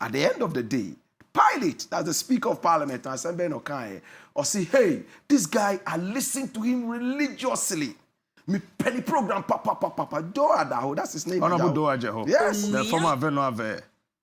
At the end of the day, Pilate, that's the Speaker of Parliament, or say, hey, this guy, I listen to him religiously. Me penny program, papa, Doa, that's his name. Honorable Doa. Yes. The former Governor of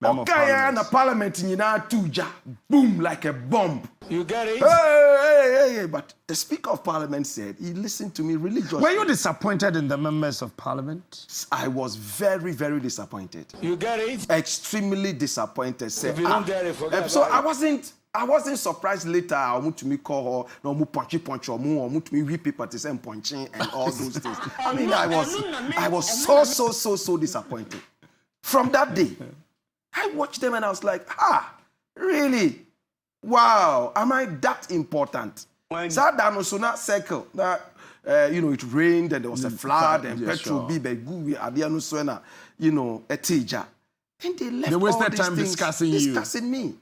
Okay, and the Parliament, tuja, boom, like a bomb. You get it? Hey. But the Speaker of Parliament said he listened to me religiously. Were you disappointed in the members of Parliament? I was very, very disappointed. You get it? Extremely disappointed. If you don't get it, forget so about I wasn't surprised later. I want to me call her, no, punch, or want to me read paper to say punching and all those things. I mean, I was so disappointed. From that day, I watched them and I was like, really? Wow, am I that important? So that was not circle. That it rained and there was a flood and petrol be good. A teacher. And they left they wasted all these time things discussing me.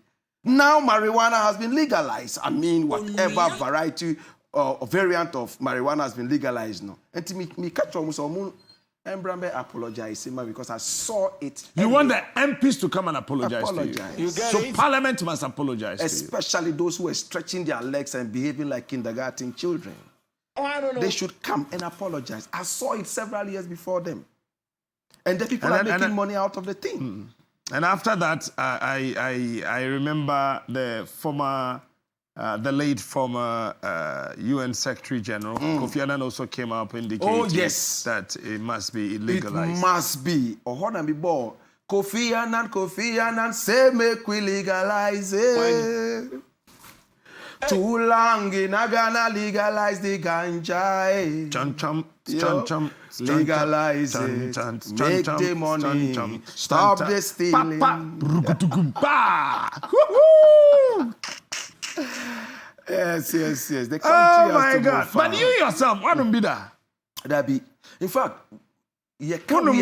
Now marijuana has been legalized. I mean, whatever variety or variant of marijuana has been legalized now. And to me catch almost Mbrambe apologizing because I saw it. You want the MPs to come and apologize to you? So Parliament must apologize especially those who are stretching their legs and behaving like kindergarten children. I don't know. They should come and apologize. I saw it several years before them. And the people are making money out of the thing. And after that, I remember the late former UN Secretary General, Kofi Annan, also came up indicating that it must be legalized. It must be. Kofi Annan, say make we legalize it. Too long in Ghana, legalize the ganja. Chum. Legalize it. Make the money. Stop the stealing. Yes. The country oh my has to God! But you yourself, why don't be that? That be. In fact, you can't we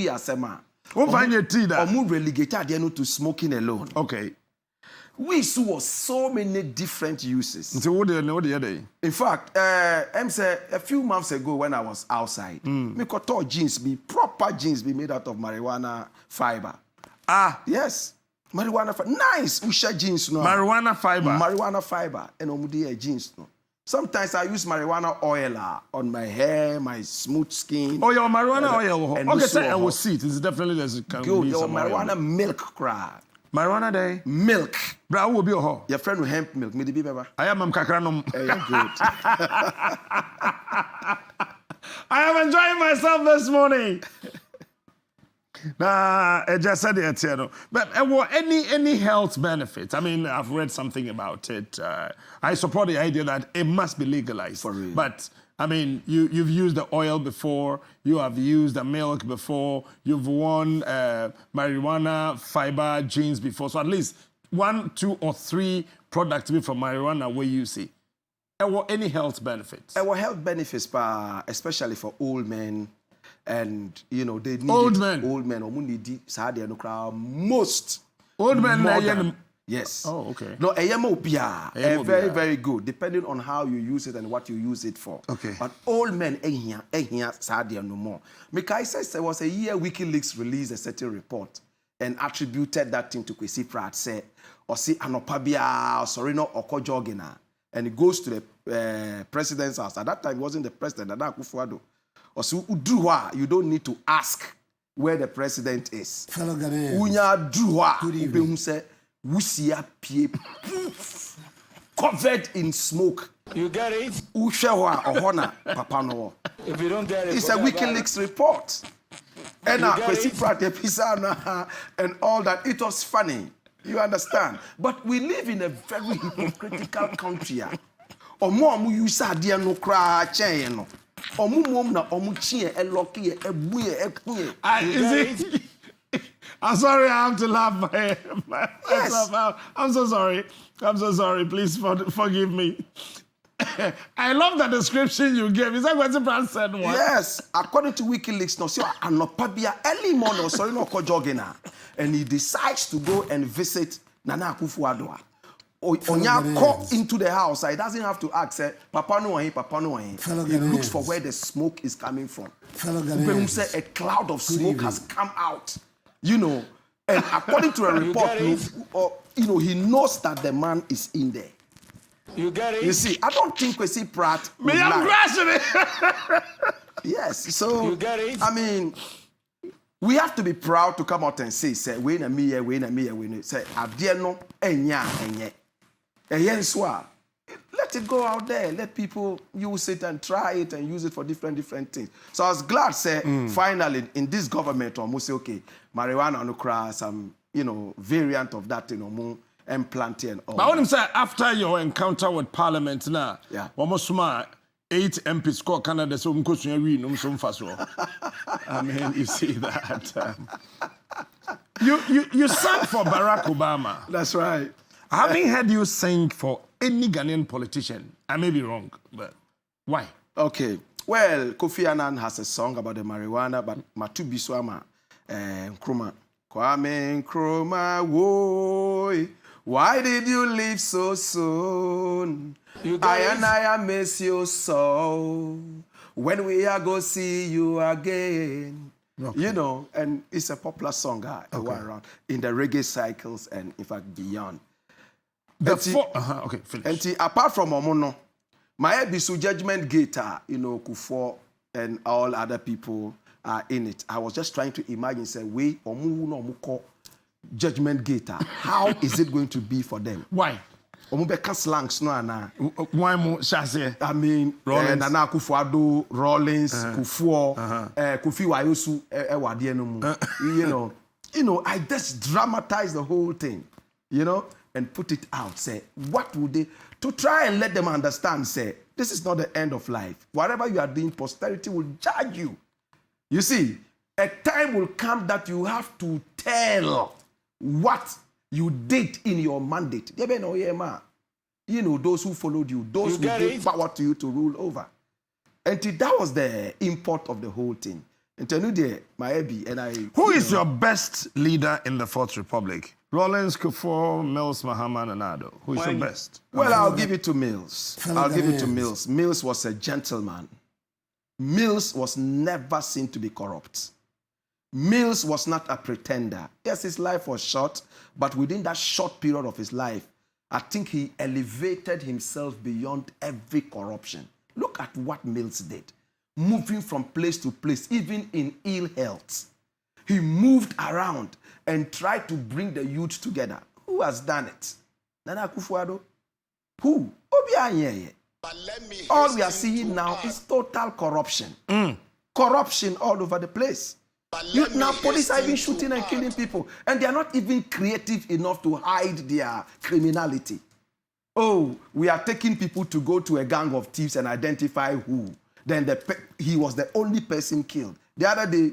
asema. What find your tea that? Or move relegated to smoking alone. Okay. We saw so many different uses. So what do you know the other day? In fact, a few months ago when I was outside, me got proper jeans be made out of marijuana fiber. Yes. Marijuana fiber. Nice. Usha jeans no. Marijuana fiber. And omudi jeans no. Sometimes I use marijuana oil on my hair, my smooth skin. Oh, your marijuana oil. Okay, so I will see it. It's definitely there's can go, be your some marijuana oil. Milk cry. Marijuana day. Milk. Bra will be a your friend with hemp milk. Me the be baba. I am kakranum. Good. I am enjoying myself this morning. Nah, I just said it, you know. But any health benefits? I mean, I've read something about it. I support the idea that it must be legalized. For real. But I mean, you've used the oil before. You have used the milk before. You've worn marijuana fiber jeans before. So at least 1, 2, or 3 products from marijuana where you see. Any health benefits? Health benefits, especially for old men. And they need old men. Most old men. Yes. Oh, okay. No, very, very good, depending on how you use it and what you use it for. Okay. But old men no more. Mikai says there was a year WikiLeaks released a certain report and attributed that thing to Kwesi Pratt. Say, or see anopabia, sorry no okojogina, and it goes to the president's house. At that time, it wasn't the president, Akufo Addo. Or so you don't need to ask where the president is. Fellow Ghanaians. Unya Duwa, say, Wusia Pie, covered in smoke. You get it? Ushawa or Hona, Papa no. If you don't get it, it's a WikiLeaks report. And Kwesi Pratt and all that. It was funny. You understand? But we live in a very hypocritical country. Or more you said, dear no cry, chain. I'm sorry, I have to laugh. Yes. I'm so sorry. Please forgive me. I love the description you gave. Is that what the brand said? What? Yes. According to WikiLeaks, no, so Anopabia early morning, sorry, no, Kojogena, and he decides to go and visit Nana Akufo Addo. Onya caught into the house. He doesn't have to ask, Papa no. He looks for where the smoke is coming from. Say a cloud of smoke has come out. And according to a report, get it? he knows that the man is in there. You get it? You see, I don't think Kwesi Pratt would Me, I'm lie. grasping it. Yes, so You get it? I mean, we have to be proud to come out and say, we na me, say, adie no enya enye. Eyen so let it go out there. Let people use it and try it and use it for different things. So I was glad, finally, in this government, almost say, okay, marijuana no cry, some, variant of that, and planting and all. But I want to say, after your encounter with Parliament now, Yeah. almost smart. 8 MPs score Canada, so I mean, you see that. You sang for Barack Obama. That's right. Having heard you sing for any Ghanaian politician, I may be wrong, but why? Okay. Well, Kofi Annan has a song about the marijuana, but Matu Biswama, Nkrumah. Kwame Nkrumah, woy, why did you leave so soon? I miss you so. When we are go see you again. Okay. And it's a popular song around in the reggae cycles and in fact beyond. Okay, finish. And apart from Omono, my Ebisu Judgment Gator, Kufo and all other people are in it. I was just trying to imagine, say, Judgment Gator. How is it going to be for them? Why? Omubeka slangs no ana. Why more Shase? I mean, Nana Akufo Addo, Rawlings, Kufuor, Kofi Wayosu, Ewadie no mu. I just dramatize the whole thing, and put it out. Say, what would they to try and let them understand? Say, this is not the end of life. Whatever you are doing, posterity will judge you. You see, a time will come that you have to tell what you did in your mandate. Those who followed you, those who gave power to you to rule over. And that was the import of the whole thing. And Who is your best leader in the Fourth Republic? Rawlings, Kufuor, Mills, Mahama, and Addo. Who is your best? Well, I'll give it to Mills. Mills was a gentleman. Mills was never seen to be corrupt. Mills was not a pretender. Yes, his life was short, but within that short period of his life, I think he elevated himself beyond every corruption. Look at what Mills did. Moving from place to place, even in ill health. He moved around and tried to bring the youth together. Who has done it? Nana Akufo Addo? Who? Obi Anyeye. All we are seeing now is total corruption. Corruption all over the place. Now police are even shooting and killing people. And they are not even creative enough to hide their criminality. Oh, we are taking people to go to a gang of thieves and identify who. Then he was the only person killed. The other day,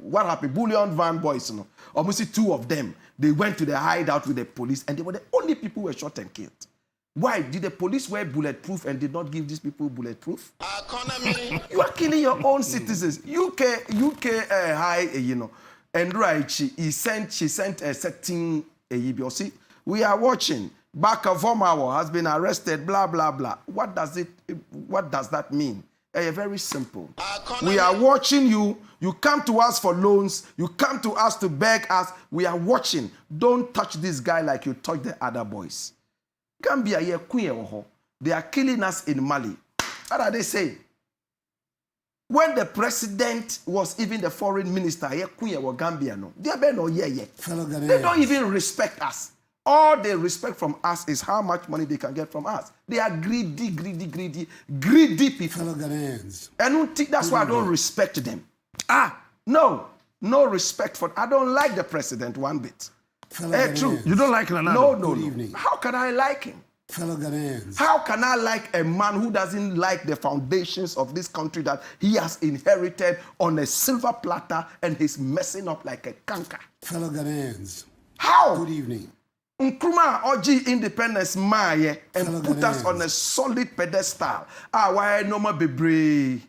what happened? Bullion van boys, almost 2 of them. They went to the hideout with the police and they were the only people who were shot and killed. Why? Did the police wear bulletproof and did not give these people bulletproof? You are killing your own citizens. UK high, and right, she sent a setting, see, we are watching. Baka Vomawa has been arrested, blah, blah, blah. What does that mean? Very simple. We are watching you. You come to us for loans. You come to us to beg us. We are watching. Don't touch this guy like you touch the other boys. Gambia, they are killing us in Mali. What are they saying? When the president was even the foreign minister, Gambia, no. They don't even respect us. All they respect from us is how much money they can get from us. They are greedy people. And that's why I don't respect them. No respect for. I don't like the president one bit. True. You don't like Nana? No. How can I like him? How can I like a man who doesn't like the foundations of this country that he has inherited on a silver platter and he's messing up like a canker? Fellow Ghanaians. How? Good evening. Nkrumah Oji independence and put us on a solid pedestal. Why no more bebre?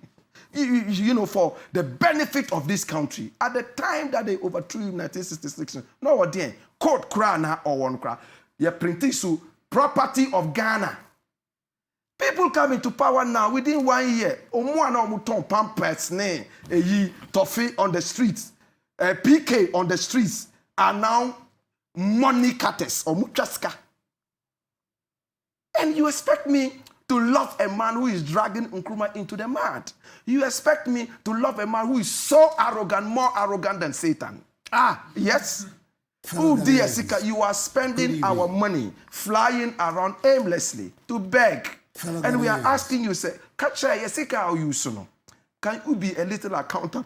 For the benefit of this country. At the time that they overthrew in 1966, no what then court krana or one kra. You printing so property of Ghana. People come into power now within 1 year. Omuana omuton pampers ne toffee on the streets, PK on the streets. are now money cutters or muchaska. And you expect me to love a man who is dragging Nkrumah into the mud. You expect me to love a man who is so arrogant, more arrogant than Satan. Yes. Oh dear Sika, you are spending our money flying around aimlessly to beg. And we are asking you, say, Kacha Yesika, how you soon? Can you be a little accountable?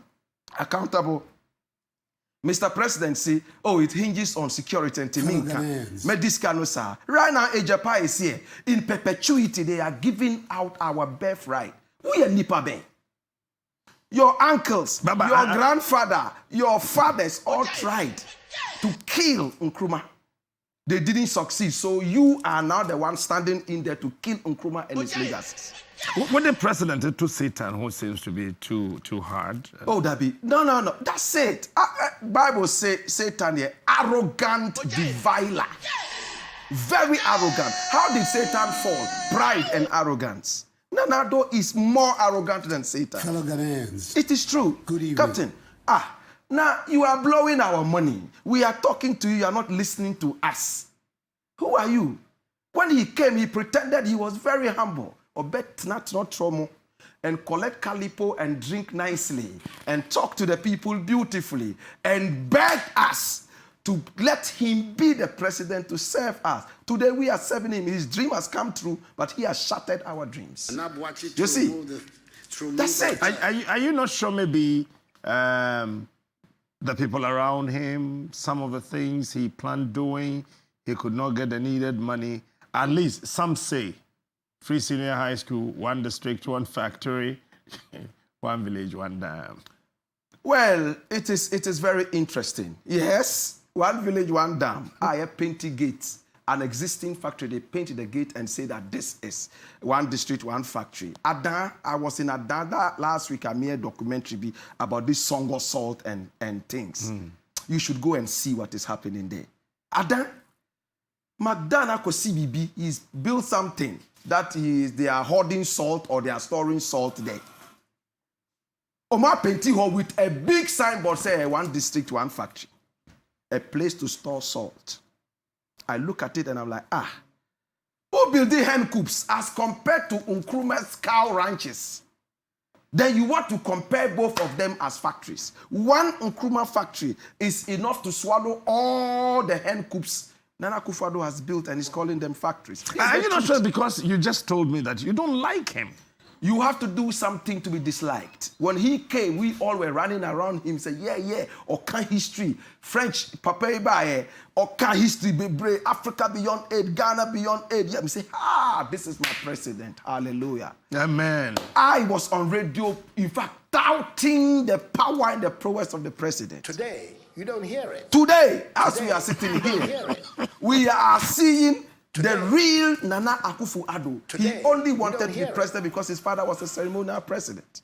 Mr. President say, oh, it hinges on security and Timinka. Mediska. Right now, Ejapa is here. In perpetuity, they are giving out our birthright. We are Nipa Ben. Your uncles, your grandfather, your fathers all tried to kill Nkrumah. They didn't succeed. So you are now the one standing in there to kill Nkrumah and his legacies. What the president to Satan, who seems to be too hard? Oh, that be no. That's it. Bible say Satan here arrogant deviler, very arrogant. How did Satan fall? Pride and arrogance. Nanado is more arrogant than Satan. Fellow Ghanaians. It is true. Good evening. Captain. Now you are blowing our money. We are talking to you. You are not listening to us. Who are you? When he came, he pretended he was very humble. Or bet not trauma, and collect calipo and drink nicely and talk to the people beautifully and beg us to let him be the president to serve us. Today we are serving him. His dream has come true, but he has shattered our dreams. You see? That's it. Are you not sure maybe the people around him, some of the things he planned doing, he could not get the needed money? At least some say. Free senior high school, one district, one factory, one village, one dam. Well, it is very interesting. Yes, one village, one dam. I have painted gates. An existing factory, they painted the gate and say that this is one district, one factory. Adan, I was in Adan last week. I made a documentary about this Songo salt and things. You should go and see what is happening there. Adan, Magdana CBB is built something that they are hoarding salt or they are storing salt there. Omar Penti Hall with a big signboard saying one district, one factory. A place to store salt. I look at it and I'm like, who built the hen coops as compared to Nkrumah's cow ranches? Then you want to compare both of them as factories. One Nkrumah factory is enough to swallow all the hen coops Nana Akufo Addo has built and is calling them factories. Are you not sure because you just told me that you don't like him? You have to do something to be disliked. When he came, we all were running around him, saying, yeah, Okan history, French, Papa Ibaye, Okan history, Africa beyond aid, Ghana beyond aid. Yeah, we say, this is my president. Hallelujah. Amen. I was on radio, in fact, doubting the power and the prowess of the president. Today, you don't hear it. Today, as we are sitting here, we are seeing the real Nana Akufo Addo. He only wanted to be president because his father was a ceremonial president.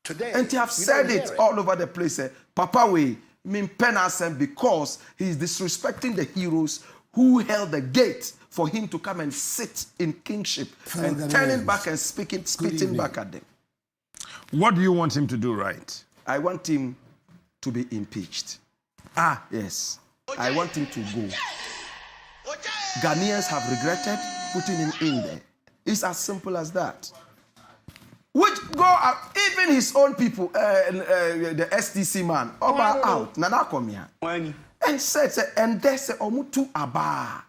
And they have said it all over the place. Papa we mean penasem because he is disrespecting the heroes who held the gate for him to come and sit in kingship and turning back and spitting back at them. What do you want him to do right? I want him to be impeached. Yes. I want him to go. Ghanaians have regretted putting him in there. It's as simple as that. Which go out, even his own people, the STC man, Oba out, Nana come here. And said, and they say, Omutu Aba.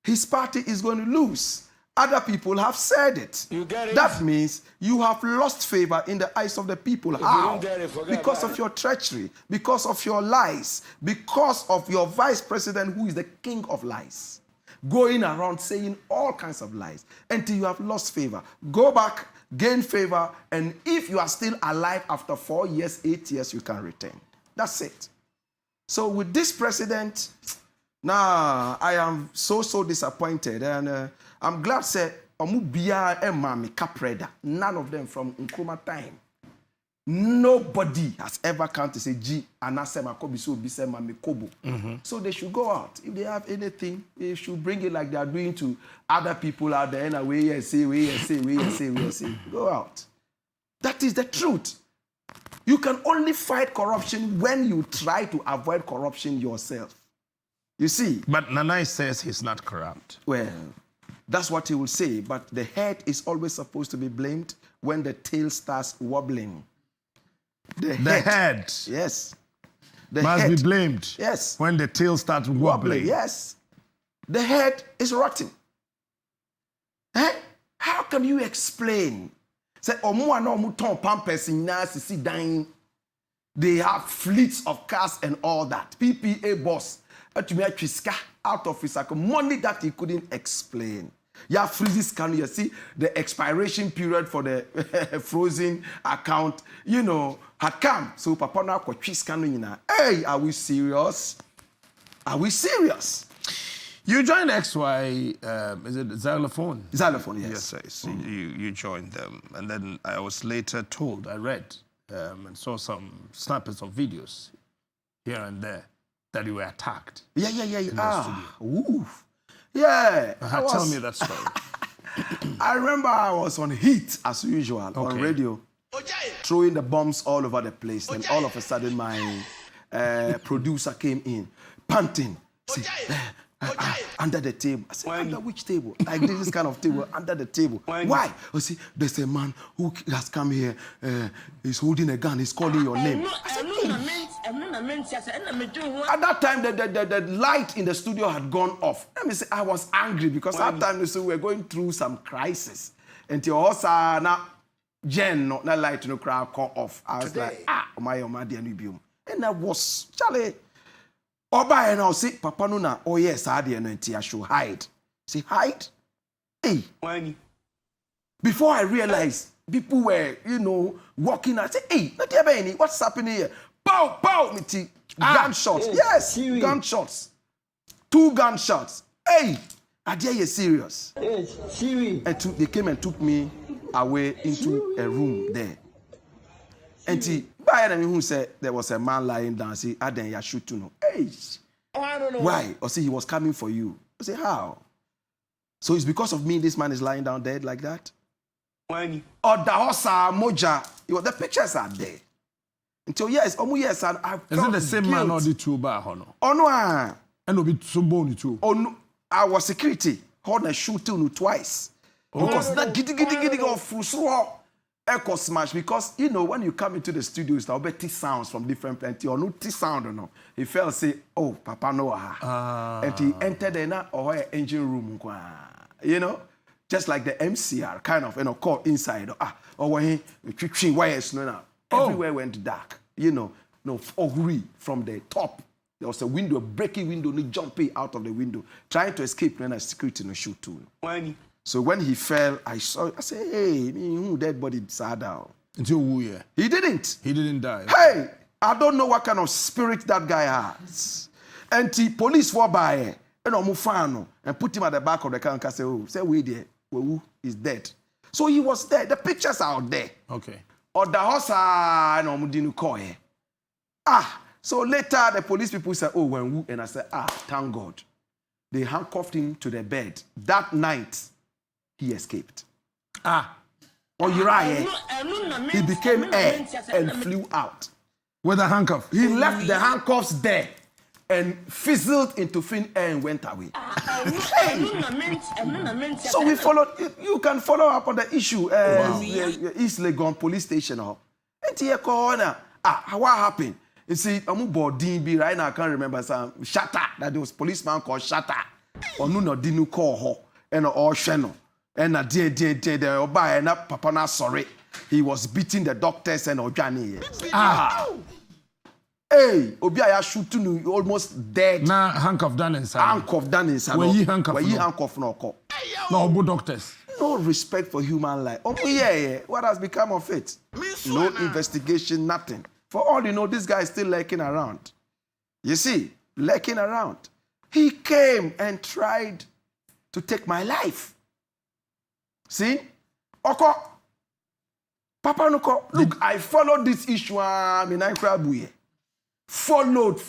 His party is going to lose. Other people have said it. You get it? That means you have lost favor in the eyes of the people. How? Because of your treachery, because of your lies, because of your vice president who is the king of lies. Going around saying all kinds of lies until you have lost favor. Go back, gain favor, and if you are still alive after 4 years, 8 years, you can return. That's it. So with this president, now I am so disappointed, and I'm glad say Omubia and Mami Capreda, none of them from Nkrumah time. Nobody has ever come to say G Anasema Kobiso Bisema Mikobo. So they should go out. If they have anything, they should bring it like they are doing to other people out there. And we say. Go out. That is the truth. You can only fight corruption when you try to avoid corruption yourself. You see? But Nanai says he's not corrupt. Well, that's what he will say, but the head is always supposed to be blamed when the tail starts wobbling. The head Yes. The must head, be blamed. Yes. When the tail starts wobbling. Yes. The head is rotting. How can you explain? Say, pampers in dying. They have fleets of cars and all that. PPA boss. Out of his money that he couldn't explain. Yeah, freezes can you see the expiration period for the frozen account, had come. So Papa now hey, are we serious? Are we serious? You joined XY, is it Xylophone? Xylophone, yes. Yes, I see. You joined them. And then I was later told, I read and saw some snippets of videos here and there that you were attacked. Yeah. Ooh. Yeah. Tell me that story. I remember I was on heat as usual on radio, throwing the bombs all over the place. Then all of a sudden my producer came in, panting. See, under the table. I said, under which table? Like this kind of table, under the table. Why? Oh, see, there's a man who has come here. He's holding a gun. He's calling your name. I said, at that time, the light in the studio had gone off. Let me say, I was angry because at that time, so we were going through some crisis. And your horse now, Jen, not light, crowd call off. I was like, my dear Nubium. And I was, Charlie. Oba and I'll say, Papa Nuna, oh yes, I should hide. Say, hide? Hey. Before I realized, people were, walking out. Say, hey, what's happening here? Pow, pow, miti. Gunshots. Yes, gunshots. 2 gunshots. Hey, I dare you serious. And they came and took me away into a room there. And by the who said there was a man lying down. Say, I didn't shoot to know. Hey, I don't know. Why? Or say he was coming for you. I say, how? So it's because of me this man is lying down dead like that? Why? Or the hosa moja. The pictures are there. Until yes, yes, and I. Is it the same man or the two bar hono? Oh no. And will be some bony too. Oh no, our security hold a shooting twice. Because that giddy off through echo smash. Because when you come into the studio, it's about T sounds from different plenty or no T sound or no. He felt say, oh, Papa Noah. And he entered the engine room. Just like the MCR kind of call inside. Or when he wires everywhere went dark. No from the top. There was a window, a breaking window, no jumping out of the window, trying to escape when a security no shoot too. So when he fell, I said, hey, who dead body sat down. Until who, yeah? He didn't. He didn't die. Hey, I don't know what kind of spirit that guy has. And the police were by and put him at the back of the car and say, wait there, who is dead. So he was there. The pictures are out there. Okay. Or the horse didn't call here. So later the police people said, oh, when who? And I said, thank God. They handcuffed him to the bed. That night, he escaped. Or Uriah, he became air and flew out. With a handcuff? He left the handcuffs there and fizzled into thin air and went away. So we followed. You can follow up on the issue. East Legon police station. And here corner. What happened? You see, I'm about DB right now. I can't remember some Shatter. That there was policeman called Shatter. Or no didn't call her. And all Sheno. And a dear, the Oba and Papa na sorry. He was beating the doctors and Ojani. Hey, Obiaya shooting almost dead. Now handcuff done inside. Handcuff done inside. Were you handcuffed? Were you handcuffed no call? No, good doctors. No respect for human life. What has become of it? No investigation, nothing. For all you know, this guy is still lurking around. You see, lurking around. He came and tried to take my life. See? Oko. Papa Nuko. Look, I followed this issue. Followed.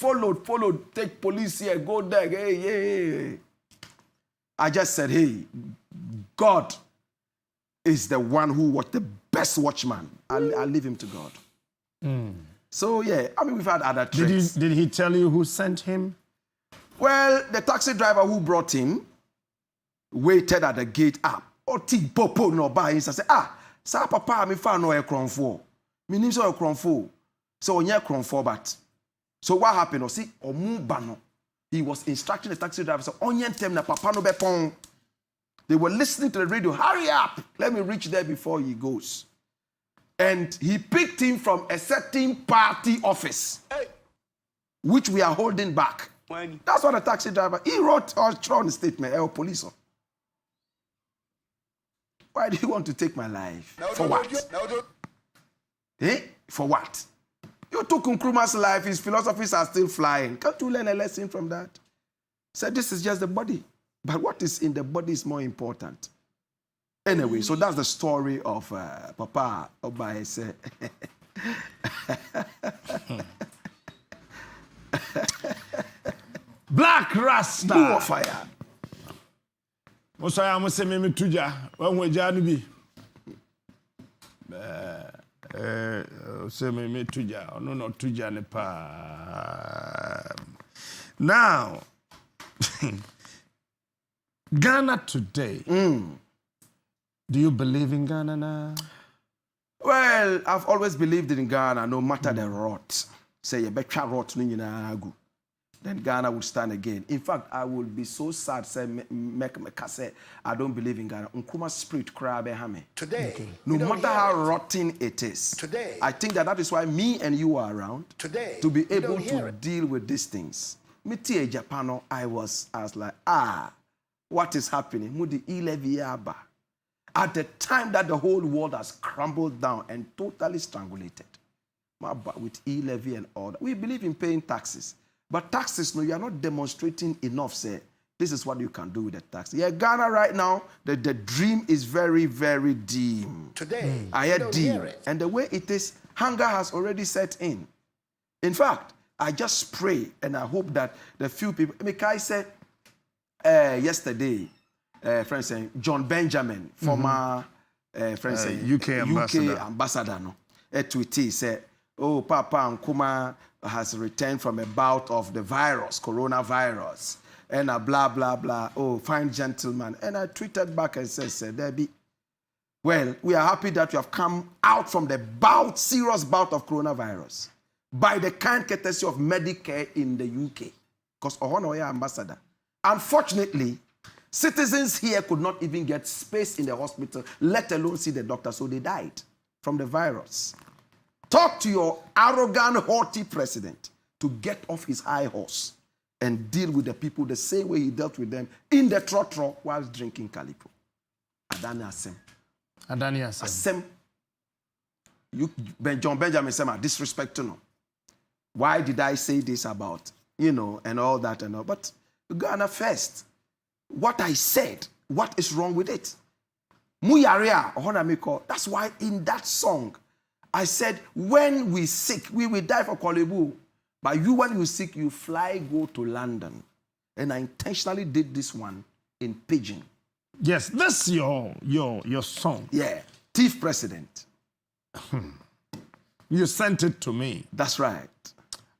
Take police here, go there. Hey. I just said, hey, God is the one who was the best watchman. I'll leave him to God. So, yeah, I mean, we've had other tricks. Did he tell you who sent him? Well, the taxi driver who brought him waited at the gate up. Oti popo no ba him say, sa papa me fa no e kronfo. Me nim so e kronfo. So onye kronfo but. So what happened? O see omu ba no. He was instructing the taxi driver, so onye ntem na papa no be pon. They were listening to the radio. Hurry up! Let me reach there before he goes. And he picked him from a certain party office, which we are holding back. That's what the taxi driver, he wrote on the statement, police. Why do you want to take my life? For what? For what? You took Nkrumah's life, his philosophies are still flying. Can't you learn a lesson from that? So this is just the body. But what is in the body is more important. Anyway, so that's the story of Papa Obaese. Black Rasta. Blue fire. Osaya mo se me tuja, wa hweja no bi. Se me tuja, no no tuja ne pa. Now, Ghana today. Do you believe in Ghana now? Well, I've always believed in Ghana, no matter the rot. Say you better rot no nyina agu. Then Ghana would stand again. In fact, I would be so sad, say, say I don't believe in Ghana. Nkrumah's spirit cry behind me. Today, no matter how rotten it is. Today, I think that is why me and you are around. Today, to be able to deal with these things. Me tie Japano, I was like, what is happening? Mudi ilevi aba. At the time that the whole world has crumbled down and totally strangulated. With e-levy and all that. We believe in paying taxes. But taxes, no, you are not demonstrating enough, say, this is what you can do with the tax. Yeah, Ghana right now, the dream is very, very dim. Today, I hear dim. And the way it is, hunger has already set in. In fact, I just pray and I hope that the few people, Mikai said yesterday, friend saying, John Benjamin, former friend saying, UK ambassador, no, tweet said, oh, Papa Nkrumah has returned from a bout of the virus, coronavirus, and a blah, blah, blah. Oh, fine gentleman. And I tweeted back and said, Debbie, well, we are happy that you have come out from the serious bout of coronavirus by the kind courtesy of Medicare in the UK. Because Ohonoya ambassador. Unfortunately, citizens here could not even get space in the hospital, let alone see the doctor, so they died from the virus. Talk to your arrogant, haughty president to get off his high horse and deal with the people the same way he dealt with them in the trotro whilst drinking Calipo. Adani Asem. Asem. John Benjamin said, disrespect to no. Why did I say this about, and all that and all? But Ghana first. What I said, what is wrong with it? Muyaria, Ohonamiko. That's why in that song, I said, when we sick, we will die for Kolebu. But you, when you sick, you fly, go to London. And I intentionally did this one in Pidgin. Yes, this is your song. Yeah, Thief President. You sent it to me. That's right.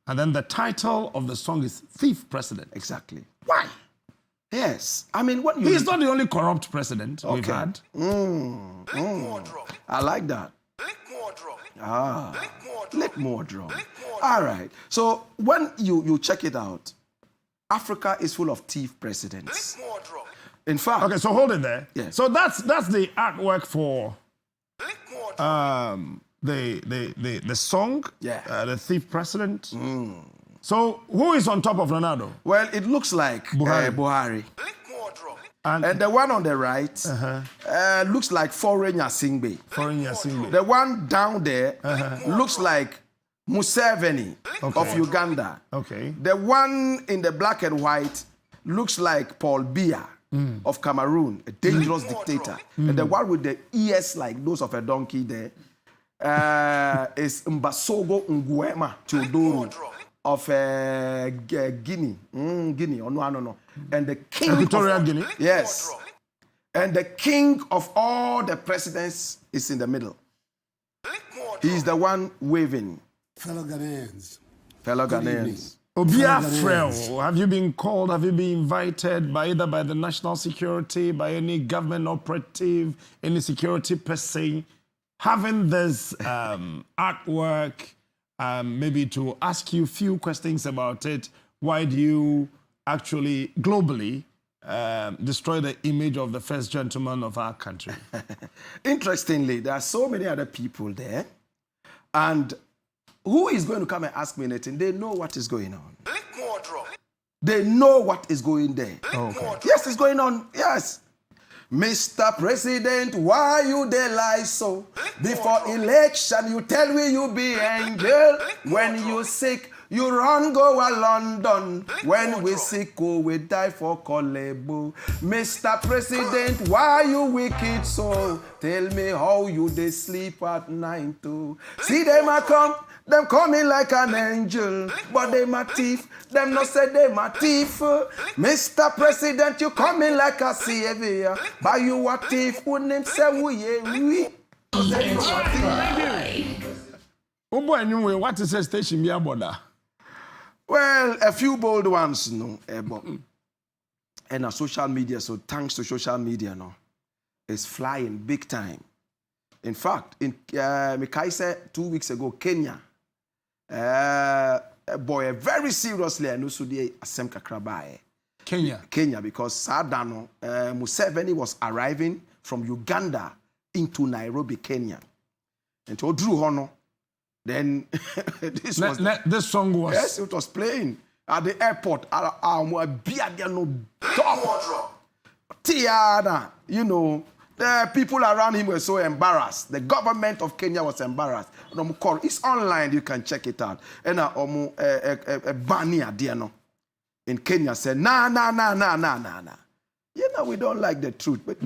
And then the title of the song is Thief President. Exactly. Why? Yes. I mean, what you... He's not the only corrupt president we've had. I like that. Lick more drum. All right. So when you check it out, Africa is full of thief presidents. In fact... Okay, so hold it there. Yes. So that's the artwork for the song, the Thief President. So who is on top of Ronaldo? Well, it looks like Buhari. And the one on the right looks like Foreign Yasingbe. The one down there looks like Museveni of Uganda. Okay. The one in the black and white looks like Paul Biya of Cameroon, a dangerous dictator. And the one with the ears like those of a donkey there is Mbasogo Nguema Teodoro of Guinea. Guinea, or no. And the king Equatorial Guinea? Yes. And the king of all the presidents is in the middle. He's the one waving Fellow Ghanaians. Fellow Good evening. Ghanaians. Obia Frel, have you been called? Have you been invited by either by the national security, by any government operative, any security per se, having this artwork, maybe to ask you a few questions about it? Why do you actually globally destroy the image of the first gentleman of our country? Interestingly, there are so many other people there, and who is going to come and ask me anything? They know what is going on. They know what is going there. Okay. Yes, it's going on. Yes. Mr. President, why you dey lie so? Before election, you tell me you be angel. When you sick, you run go a London. When we sick, go we die for Kolebo. Mr. President, why you wicked so? Tell me how you dey sleep at night too. See them a come. Them coming like an angel, but they my thief. Them no say they my thief. Mr. President, you coming like a savior, but you a thief. Who name say we? Oh boy, anyway, what is a station be about? Well, a few bold ones, no, and social media. So thanks to social media, no, it's flying big time. In fact, in Mikai said 2 weeks ago, Kenya. Boy, very seriously, I know so the Asem Kakrabae. Kenya, because Sadano Museveni was arriving from Uganda into Nairobi, Kenya. And to Drew Hono, then this song was. Yes, it was playing at the airport. Tiana, you know. The people around him were so embarrassed. The government of Kenya was embarrassed. It's online, you can check it out. And Bania in Kenya said, nah. You know, we don't like the truth. But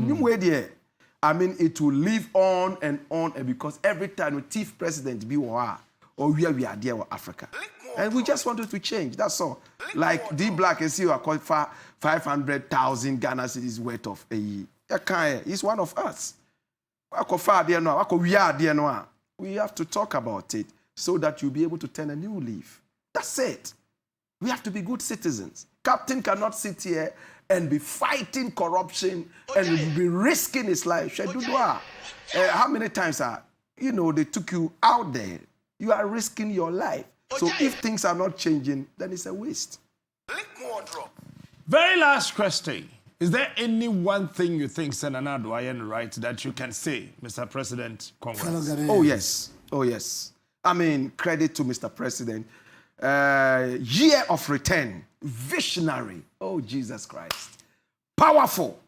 I mean, it will live on, and because every time we thief president be or we are there with Africa. And we just wanted to change, that's all. Like D Black and see you are called for 500,000 Ghana cedis worth of a year. He's one of us. We have to talk about it so that you'll be able to turn a new leaf. That's it. We have to be good citizens. Captain cannot sit here and be fighting corruption and be risking his life. How many times they took you out there? You are risking your life. So if things are not changing, then it's a waste. Very last question. Is there any one thing you think Senator Addo I am right that you can say, Mr. President, Congress? Oh, yes. I mean, credit to Mr. President. Year of return. Visionary. Oh, Jesus Christ. Powerful.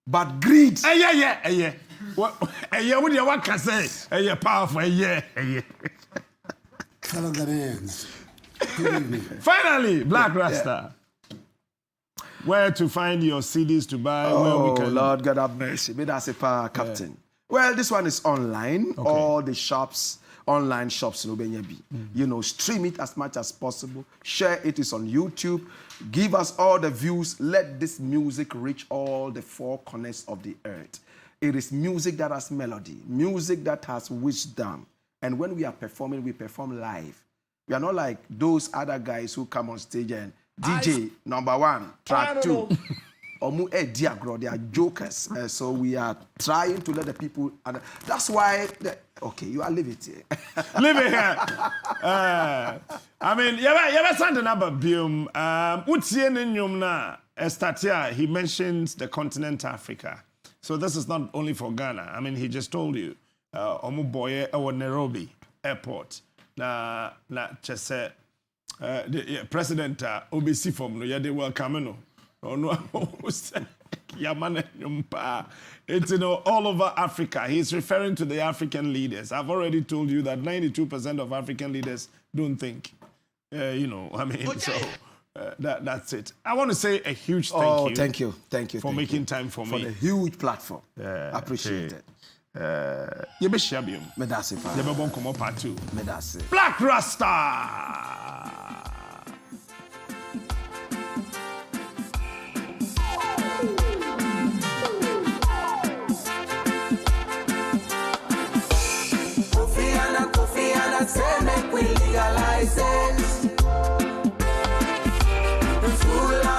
But greed. Yeah. What do you want to say? Powerful. Fellow Ghanaians. Good evening. Finally, Black Rasta. Where to find your CDs to buy? Oh, where we can... Lord God have mercy. May that's a captain. Yeah. Well, this one is online. Okay. All the shops, online shops in Obenyabi. You know, stream it as much as possible. Share it. It's on YouTube. Give us all the views. Let this music reach all the four corners of the earth. It is music that has melody, music that has wisdom. And when we are performing, we perform live. We are not like those other guys who come on stage and DJ, number one, track two. They are jokers. So we are trying to let the people... That's why... Okay, you are leaving it here. Leave it here. I mean, you ever send another biom. He mentions the continent Africa. So this is not only for Ghana. I mean, he just told you, Omuboye or Nairobi airport. Na chese the president obesi from no they welcome no. It's all over Africa. He's referring to the African leaders. I've already told you that 92% of African leaders don't think. So that's it. I want to say a huge thank you. Thank you for making time for me. For the huge platform. Appreciate it. Medasi. Part 2. Medasi. Black Rasta. Kofi Anna, say make we say.